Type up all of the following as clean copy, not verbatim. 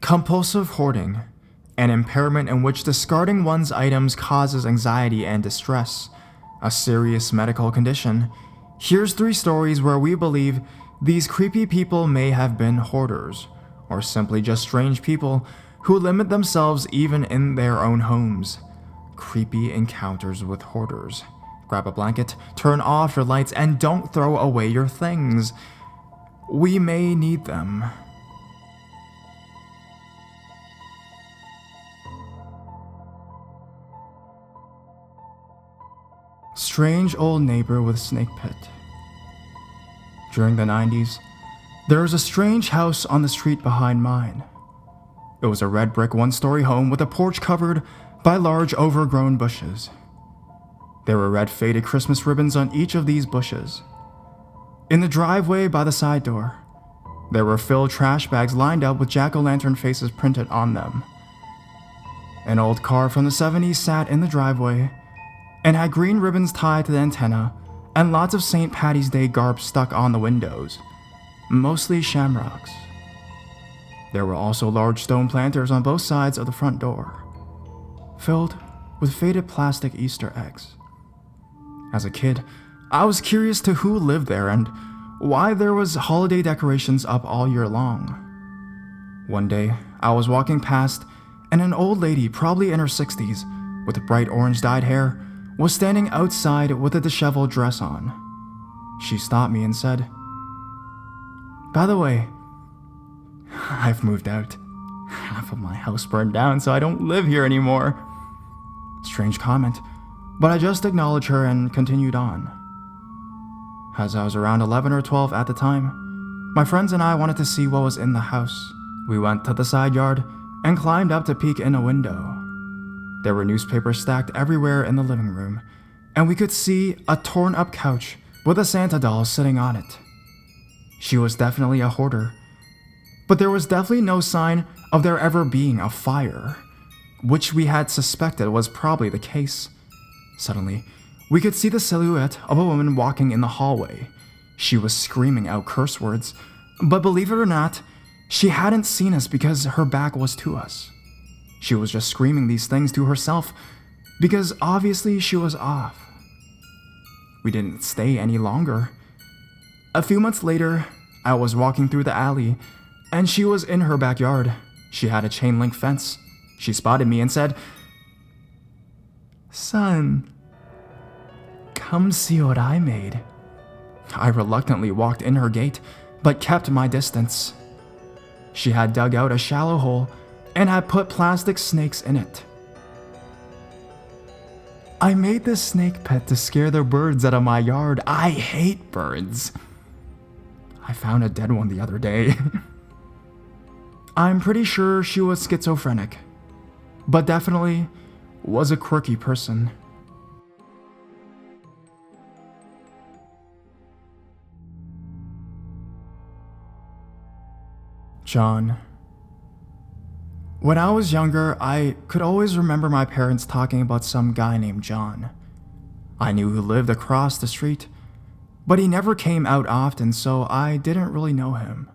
Compulsive hoarding, an impairment in which discarding one's items causes anxiety and distress, a serious medical condition. Here's 3 stories where we believe these creepy people may have been hoarders, or simply just strange people who limit themselves even in their own homes. Creepy encounters with hoarders. Grab a blanket, turn off your lights, and don't throw away your things. We may need them. Strange old neighbor with snake pit. During the 90s, there was a strange house on the street behind mine. It was a red brick 1-story home with a porch covered by large overgrown bushes. There were red faded Christmas ribbons on each of these bushes. In the driveway by the side door, there were filled trash bags lined up with jack-o'-lantern faces printed on them. An old car from the 70s sat in the driveway and had green ribbons tied to the antenna and lots of St. Patty's Day garb stuck on the windows, mostly shamrocks. There were also large stone planters on both sides of the front door, filled with faded plastic Easter eggs. As a kid, I was curious to who lived there and why there was holiday decorations up all year long. One day, I was walking past and an old lady, probably in her 60s, with bright orange dyed hair, was standing outside with a disheveled dress on. She stopped me and said, "By the way, I've moved out. Half of my house burned down, so I don't live here anymore." Strange comment, but I just acknowledged her and continued on. As I was around 11 or 12 at the time, my friends and I wanted to see what was in the house. We went to the side yard and climbed up to peek in a window. There were newspapers stacked everywhere in the living room, and we could see a torn up couch with a Santa doll sitting on it. She was definitely a hoarder, but there was definitely no sign of there ever being a fire, which we had suspected was probably the case. Suddenly, we could see the silhouette of a woman walking in the hallway. She was screaming out curse words, but believe it or not, she hadn't seen us because her back was to us. She was just screaming these things to herself because obviously she was off. We didn't stay any longer. A few months later, I was walking through the alley and she was in her backyard. She had a chain link fence. She spotted me and said, "Son, come see what I made." I reluctantly walked in her gate, but kept my distance. She had dug out a shallow hole and had put plastic snakes in it. "I made this snake pit to scare the birds out of my yard. I hate birds. I found a dead one the other day." I'm pretty sure she was schizophrenic, but definitely was a quirky person. John. When I was younger, I could always remember my parents talking about some guy named John. I knew he lived across the street, but he never came out often, so I didn't really know him.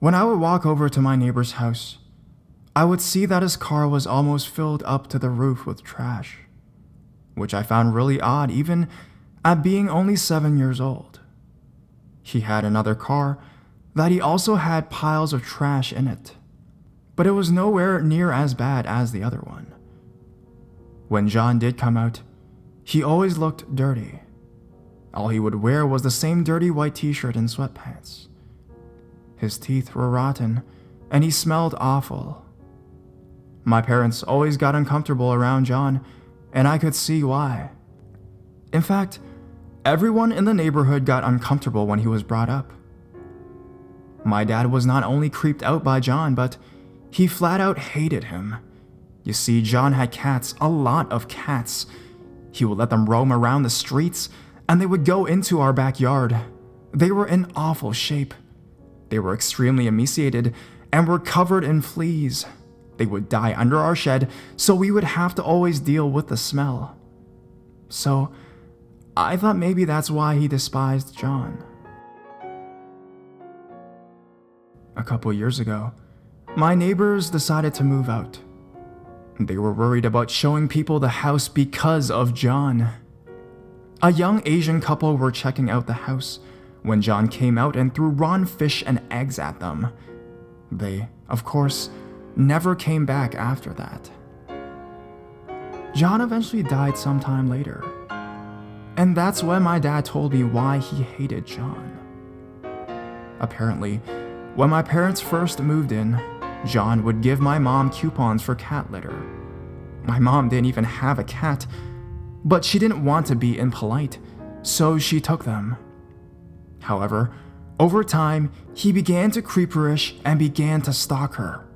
When I would walk over to my neighbor's house, I would see that his car was almost filled up to the roof with trash, which I found really odd even at being only 7 years old. He had another car that he also had piles of trash in it, but it was nowhere near as bad as the other one. When John did come out, he always looked dirty. All he would wear was the same dirty white t-shirt and sweatpants. His teeth were rotten, and he smelled awful. My parents always got uncomfortable around John, and I could see why. In fact, everyone in the neighborhood got uncomfortable when he was brought up. My dad was not only creeped out by John, but he flat out hated him. You see, John had cats, a lot of cats. He would let them roam around the streets, and they would go into our backyard. They were in awful shape. They were extremely emaciated and were covered in fleas. They would die under our shed, so we would have to always deal with the smell. So, I thought maybe that's why he despised John. a couple years ago, my neighbors decided to move out. They were worried about showing people the house because of John. A young Asian couple were checking out the house when John came out and threw raw fish and eggs at them. They, of course, never came back after that. John eventually died sometime later, and that's when my dad told me why he hated John. Apparently, when my parents first moved in, John would give my mom coupons for cat litter. My mom didn't even have a cat, but she didn't want to be impolite, so she took them. However, over time, he began to creeperish and began to stalk her.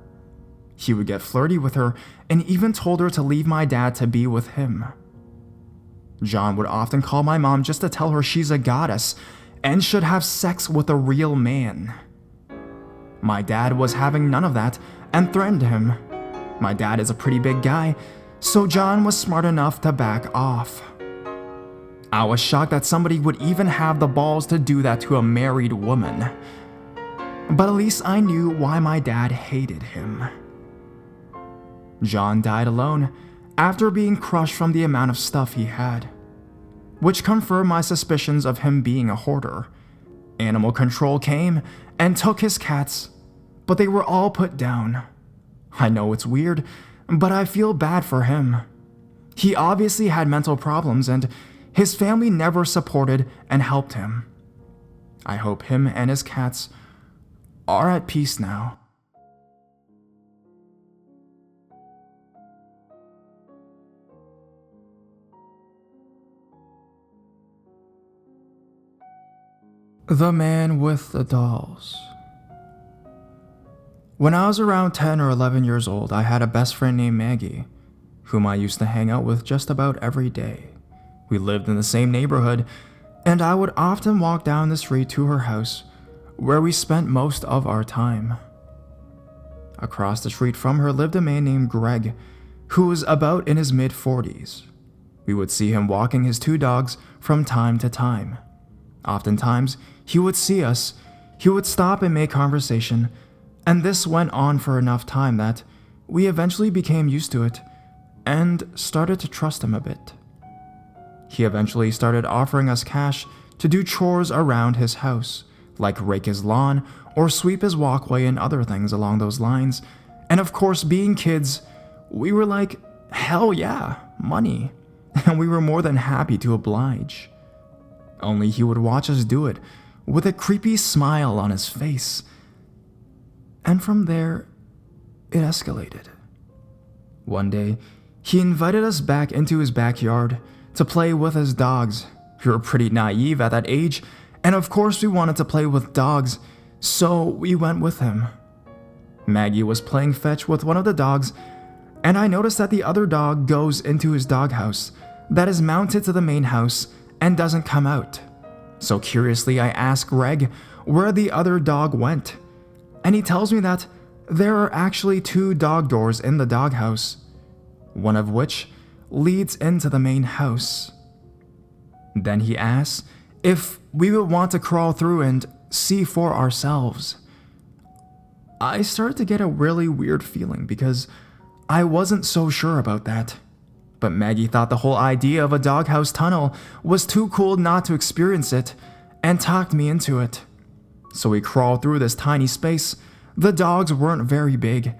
He would get flirty with her and even told her to leave my dad to be with him. John would often call my mom just to tell her she's a goddess and should have sex with a real man. My dad was having none of that and threatened him. My dad is a pretty big guy, so John was smart enough to back off. I was shocked that somebody would even have the balls to do that to a married woman. But at least I knew why my dad hated him. John died alone after being crushed from the amount of stuff he had, which confirmed my suspicions of him being a hoarder. Animal control came and took his cats, but they were all put down. I know it's weird, but I feel bad for him. He obviously had mental problems and his family never supported and helped him. I hope him and his cats are at peace now. The Man with the Dolls. When I was around 10 or 11 years old, I had a best friend named Maggie, whom I used to hang out with just about every day. We lived in the same neighborhood, and I would often walk down the street to her house, where we spent most of our time. Across the street from her lived a man named Greg, who was about in his mid-40s. We would see him walking his 2 dogs from time to time. Oftentimes, he would see us, he would stop and make conversation, and this went on for enough time that we eventually became used to it and started to trust him a bit. He eventually started offering us cash to do chores around his house, like rake his lawn or sweep his walkway and other things along those lines. And of course, being kids, we were like, hell yeah, money. And we were more than happy to oblige. Only he would watch us do it with a creepy smile on his face. And from there, it escalated. One day, he invited us back into his backyard to play with his dogs. We were pretty naive at that age, and of course we wanted to play with dogs, so we went with him. Maggie was playing fetch with one of the dogs, and I noticed that the other dog goes into his doghouse that is mounted to the main house and doesn't come out. So curiously, I asked Greg where the other dog went, and he tells me that there are actually 2 dog doors in the doghouse, one of which leads into the main house. Then he asks if we would want to crawl through and see for ourselves. I started to get a really weird feeling because I wasn't so sure about that. But Maggie thought the whole idea of a doghouse tunnel was too cool not to experience it and talked me into it. So we crawled through this tiny space. The dogs weren't very big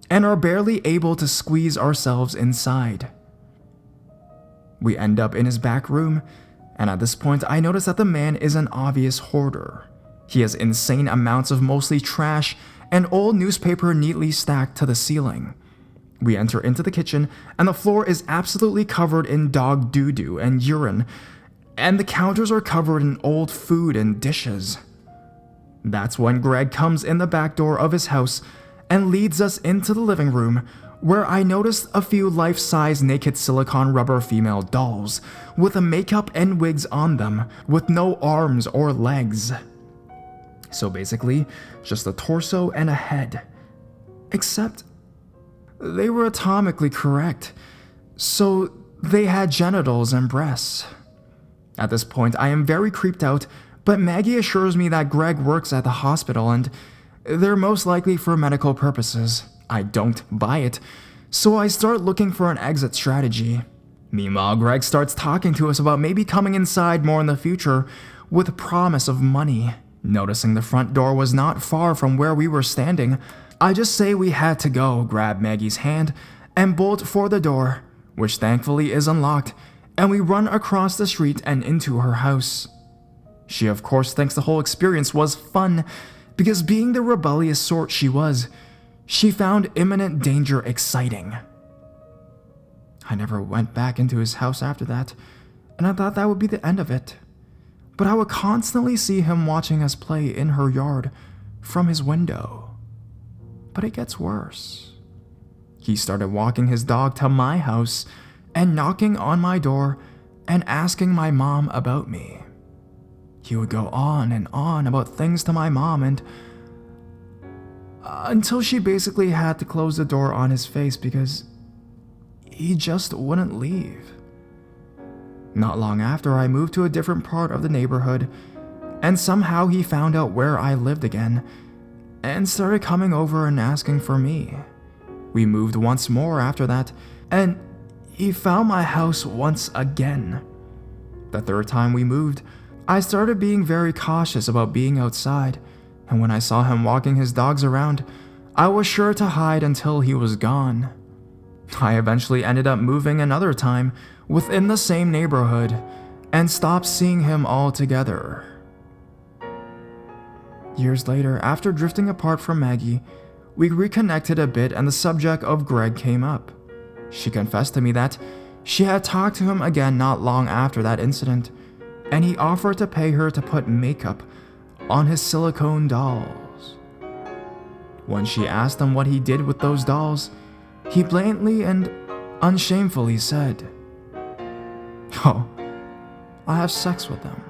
and are barely able to squeeze ourselves inside. We end up in his back room, and at this point I notice that the man is an obvious hoarder. He has insane amounts of mostly trash and old newspaper neatly stacked to the ceiling. We enter into the kitchen, and the floor is absolutely covered in dog doo-doo and urine, and the counters are covered in old food and dishes. That's when Greg comes in the back door of his house and leads us into the living room, where I noticed a few life-size naked silicone rubber female dolls with a makeup and wigs on them with no arms or legs. So basically, just a torso and a head. Except they were atomically correct, so they had genitals and breasts. At this point, I am very creeped out, but Maggie assures me that Greg works at the hospital and They're most likely for medical purposes. I don't buy it, so I start looking for an exit strategy. Meanwhile, Greg starts talking to us about maybe coming inside more in the future with promise of money. Noticing the front door was not far from where we were standing, I just say we had to go, grab Maggie's hand, and bolt for the door, which thankfully is unlocked, and we run across the street and into her house. She of course thinks the whole experience was fun, because being the rebellious sort she was, she found imminent danger exciting. I never went back into his house after that, and I thought that would be the end of it. But I would constantly see him watching us play in her yard from his window. But it gets worse. He started walking his dog to my house and knocking on my door and asking my mom about me. He would go on and on about things to my mom and until she basically had to close the door on his face because he just wouldn't leave. Not long after, I moved to a different part of the neighborhood, and somehow he found out where I lived again and started coming over and asking for me. We moved once more after that, and he found my house once again. The third time we moved, I started being very cautious about being outside, and when I saw him walking his dogs around, I was sure to hide until he was gone. I eventually ended up moving another time within the same neighborhood and stopped seeing him altogether. Years later, after drifting apart from Maggie, we reconnected a bit and the subject of Greg came up. She confessed to me that she had talked to him again not long after that incident, and he offered to pay her to put makeup on his silicone dolls. When she asked him what he did with those dolls, he blatantly and unshamefully said, "Oh, I have sex with them."